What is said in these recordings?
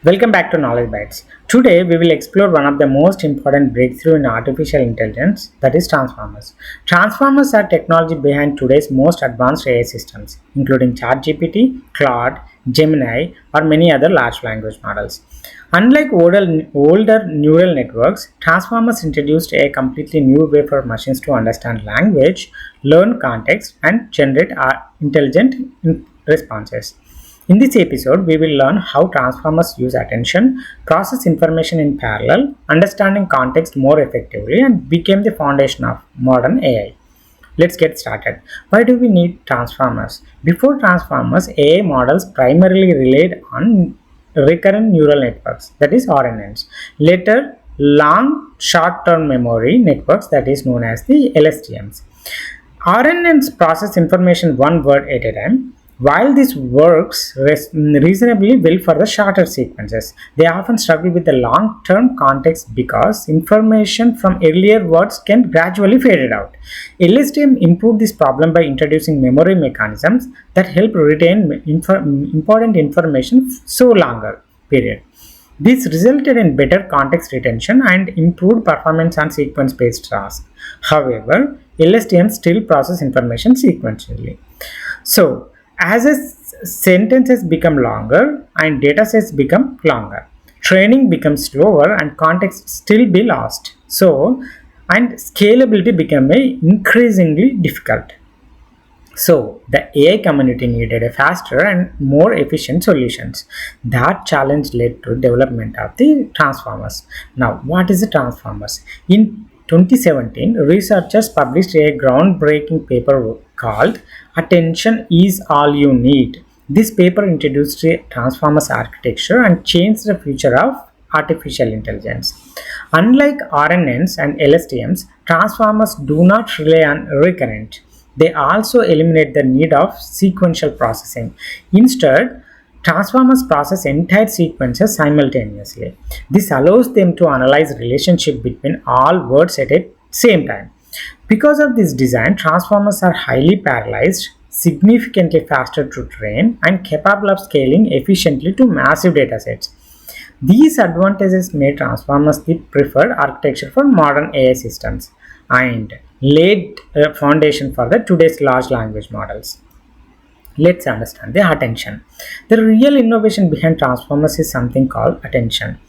Welcome back to Knowledge Bytes. Today we will explore one of the most important breakthrough in artificial intelligence, that is transformers. Transformers are technology behind today's most advanced AI systems, including ChatGPT, Claude, Gemini, or many other large language models. Unlike older neural networks, transformers introduced a completely new way for machines to understand language, learn context, and generate intelligent responses. In this episode, we will learn how transformers use attention, process information in parallel, understanding context more effectively, and became the foundation of modern AI. Let's get started. Why do we need transformers? Before transformers, AI models primarily relied on recurrent neural networks, that is RNNs. Later, long short-term memory networks, that is known as the LSTMs. RNNs process information one word at a time. While this works reasonably well for the shorter sequences, they often struggle with the long-term context because information from earlier words can gradually fade out. LSTM improved this problem by introducing memory mechanisms that help retain important information so longer period. This resulted in better context retention and improved performance on sequence-based tasks. However, LSTMs still process information sequentially. So, as sentences become longer and data sets become longer, training becomes slower and context still be lost. And scalability became increasingly difficult. So, the AI community needed a faster and more efficient solutions. That challenge led to development of the transformers. Now, what is the transformers? In 2017, researchers published a groundbreaking paper called Attention is All You Need. This paper introduced a transformers architecture and changed the future of artificial intelligence. Unlike RNNs and LSTMs, transformers do not rely on recurrent. They also eliminate the need of sequential processing. Instead, transformers process entire sequences simultaneously. This allows them to analyze relationship between all words at the same time. Because of this design, transformers are highly parallelized, significantly faster to train, and capable of scaling efficiently to massive datasets. These advantages made transformers the preferred architecture for modern AI systems and laid a foundation for the today's large language models. Let's understand the attention. The real innovation behind transformers is something called attention.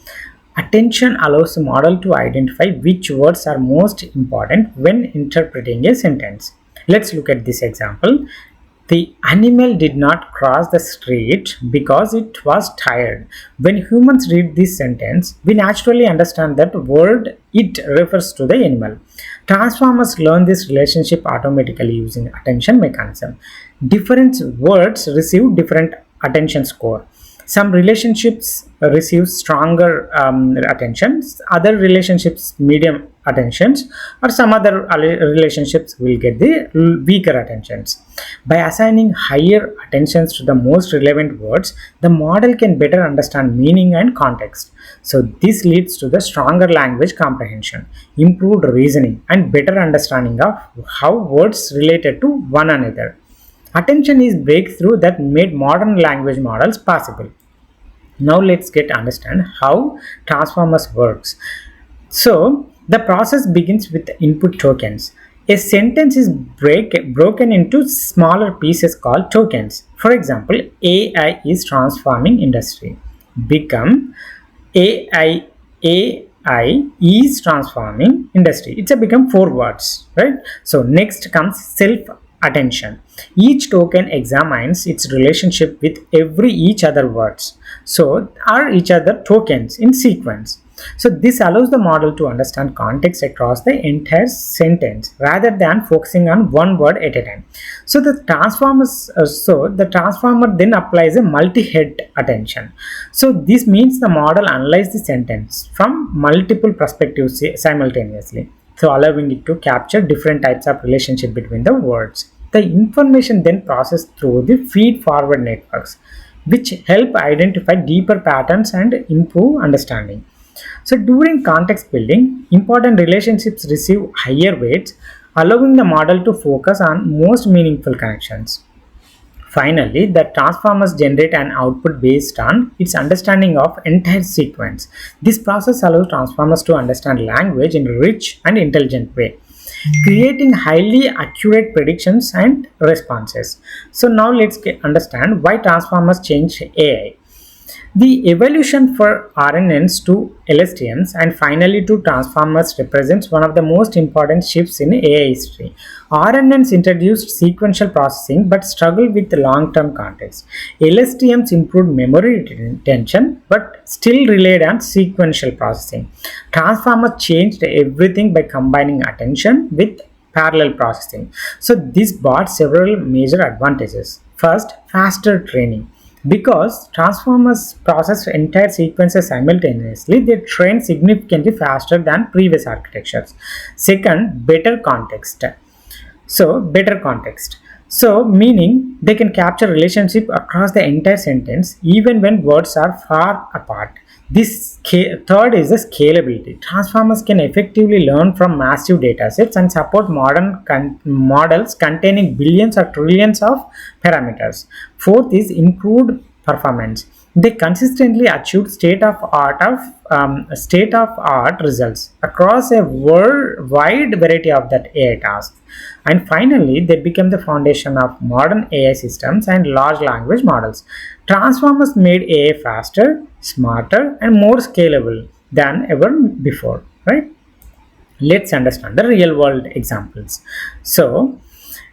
Attention allows the model to identify which words are most important when interpreting a sentence. Let's look at this example. The animal did not cross the street because it was tired. When humans read this sentence, we naturally understand that word it refers to the animal. Transformers learn this relationship automatically using attention mechanism. Different words receive different attention score. Some relationships receive stronger attentions, other relationships medium attentions, or some other relationships will get the weaker attentions. By assigning higher attentions to the most relevant words, the model can better understand meaning and context. So this leads to the stronger language comprehension, improved reasoning, and better understanding of how words related to one another. Attention is breakthrough that made modern language models possible. Now let's understand how transformers works. So the process begins with input tokens. A sentence is broken into smaller pieces called tokens. For example, AI is transforming industry. Become AI is transforming industry. It's a become four words, right? So next comes self attention. Each token examines its relationship with each other words. So are each other tokens in sequence. So this allows the model to understand context across the entire sentence rather than focusing on one word at a time. So the transformer then applies a multi-head attention. So this means the model analyzes the sentence from multiple perspectives simultaneously, so allowing it to capture different types of relationship between the words. The information then processed through the feed-forward networks, which help identify deeper patterns and improve understanding. So during context building, important relationships receive higher weights, allowing the model to focus on most meaningful connections. Finally, the transformers generate an output based on its understanding of entire sequence. This process allows transformers to understand language in a rich and intelligent way, creating highly accurate predictions and responses. So now let's understand why transformers change AI. The evolution for RNNs to LSTMs and finally to transformers represents one of the most important shifts in AI history. RNNs introduced sequential processing but struggled with long-term context. LSTMs improved memory retention but still relied on sequential processing. Transformers changed everything by combining attention with parallel processing. So this brought several major advantages. First, faster training. Because transformers process entire sequences simultaneously, they train significantly faster than previous architectures. Second, better context. So, meaning they can capture relationship across the entire sentence even when words are far apart. Third is the scalability. Transformers can effectively learn from massive datasets and support modern models containing billions or trillions of parameters. Fourth is improved performance. They consistently achieve state of art results across a wide variety of that AI tasks. And finally, they become the foundation of modern AI systems and large language models. Transformers made AI faster, smarter, and more scalable than ever before, right? Let's understand the real world examples. So,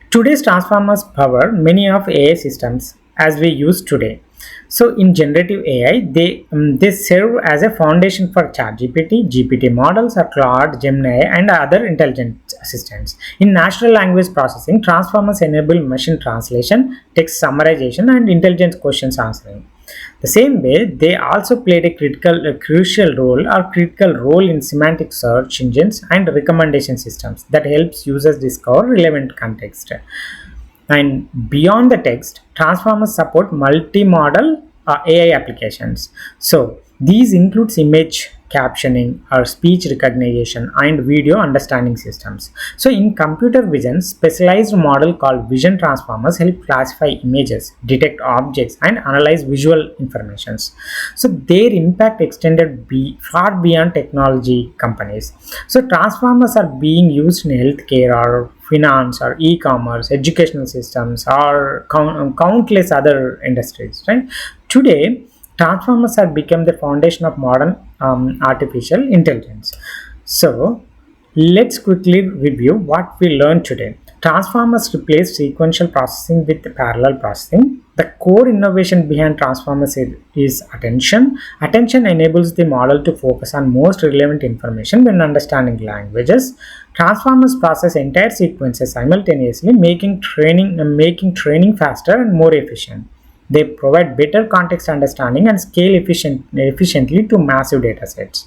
today's transformers power many of AI systems as we use today. So in generative AI, they serve as a foundation for ChatGPT, GPT models, or Claude, Gemini, and other intelligent assistants. In natural language processing, transformers enable machine translation, text summarization, and intelligent questions answering. The same way, they also played a crucial role in semantic search engines and recommendation systems that helps users discover relevant context. And beyond the text, transformers support multimodal AI applications. So these includes image captioning or speech recognition and video understanding systems. So in computer vision, specialized model called vision transformers help classify images, detect objects, and analyze visual informations. So their impact extended far beyond technology companies. So transformers are being used in healthcare or finance or e-commerce, educational systems, or countless other industries. Right? Today, transformers have become the foundation of modern artificial intelligence. So, let's quickly review what we learned today. Transformers replace sequential processing with parallel processing. The core innovation behind transformers is attention. Attention enables the model to focus on most relevant information when understanding languages. Transformers process entire sequences simultaneously, making training faster and more efficient. They provide better context understanding and scale efficiently to massive datasets.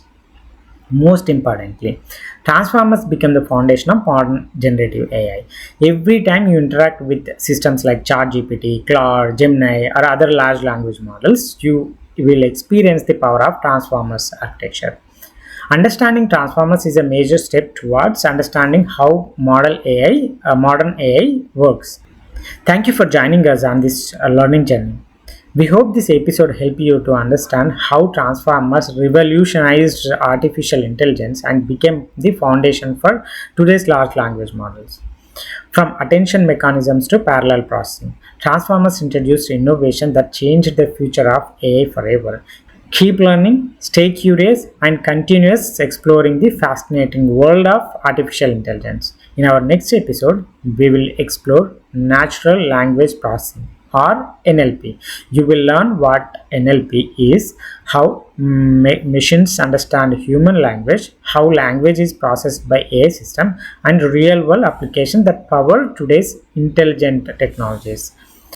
Most importantly, transformers become the foundation of modern generative AI. Every time you interact with systems like ChatGPT, Claude, Gemini, or other large language models, you will experience the power of transformers architecture. Understanding transformers is a major step towards understanding how modern AI works. Thank you for joining us on this learning journey. We hope this episode helped you to understand how transformers revolutionized artificial intelligence and became the foundation for today's large language models. From attention mechanisms to parallel processing, transformers introduced innovation that changed the future of AI forever. Keep learning, stay curious, and continuous exploring the fascinating world of artificial intelligence. In our next episode, we will explore natural language processing or NLP. You will learn what NLP is, how machines understand human language, how language is processed by AI system, and real-world applications that power today's intelligent technologies.